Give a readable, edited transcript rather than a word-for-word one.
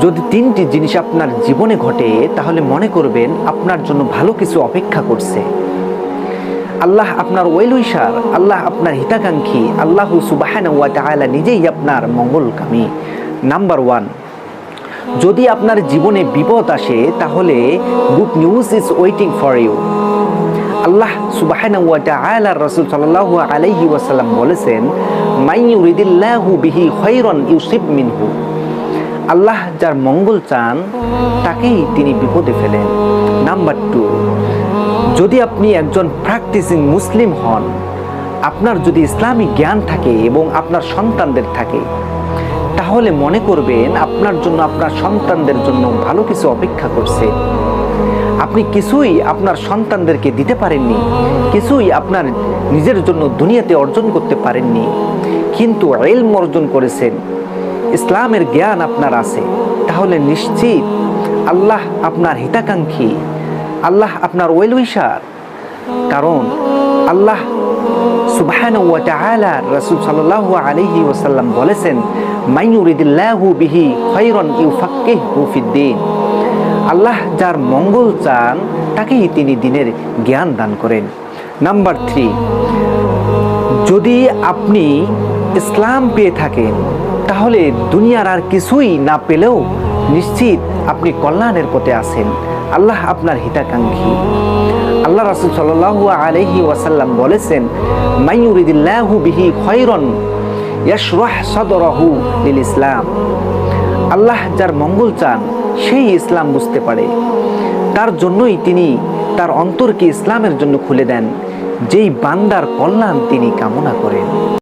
যদি তিনটি জিনিস আপনার জীবনে ঘটে তাহলে মনে করবেন আপনার জন্য ভালো কিছু অপেক্ষা করছে। আল্লাহ আপনার ওয়েল উইশার, আল্লাহ আপনার হিতাকাঙ্ক্ষী, আল্লাহ সুবহানাহু ওয়া তাআলা নিজেই আপনার মঙ্গলকামী। নাম্বার 1, যদি আপনার জীবনে বিপদ আসে তাহলে good news is waiting for you. Allah সুবহানাহু ওয়া তাআলা রাসূল সাল্লাল্লাহু আলাইহি ওয়াসাল্লাম বলেছেন, মান ইউরিদিল্লাহু বিহি খায়রান ইউসিব মিনহু। আল্লাহ যার মঙ্গল চান তাকেই তিনি বিপদে ফেলেন। নাম্বার 2, যদি আপনি একজন প্র্যাকটিসিং মুসলিম হন, আপনার যদি ইসলামিক জ্ঞান থাকে এবং আপনার সন্তানদের থাকে, তাহলে মনে করবেন আপনার জন্য, আপনার সন্তানদের জন্য ভালো কিছু অপেক্ষা করছে। আপনি কিছুই আপনার সন্তানদেরকে দিতে পারেননি, কিছুই আপনার নিজের জন্য দুনিয়াতে অর্জন করতে পারেননি, কিন্তু ইলম অর্জন করেছেন, ইসলামের জ্ঞান আপনার আছে, তাহলে নিশ্চিত আল্লাহ আপনার হিতাকাঙ্ক্ষী, আল্লাহ আপনার ওয়েল উইশার। কারণ আল্লাহ সুবহানাহু ওয়া তাআলা রাসূল সাল্লাল্লাহু আলাইহি ওয়াসাল্লাম বলেছেন, মান ইউরিদিল্লাহু বিহি খায়রান ইউফাক্কিহু ফিদ্দীন। আল্লাহ যার মঙ্গল চান তাকেই তিনি দ্বীনের জ্ঞান দান করেন। নাম্বার 3, যদি আপনি ইসলাম পেয়ে থাকেন তাহলে দুনিয়ার আর কিছুই না পেলেও নিশ্চিত আপনি কল্যাণের পথে আছেন, আল্লাহ আপনার হিতাকাঙ্ক্ষী। আল্লাহ রাসূল সাল্লাল্লাহু আলাইহি ওয়াসাল্লাম বলেছেন, মান ইউরিদিল্লাহু বিহি খায়রান ইয়াশরাহ সাদরাহু লিল ইসলাম। আল্লাহ যার মঙ্গল চান সেই ইসলাম বুঝতে পারে, তার জন্যই তিনি তার অন্তরকে ইসলামের জন্য খুলে দেন, যেই বান্দার কল্যাণ তিনি কামনা করেন।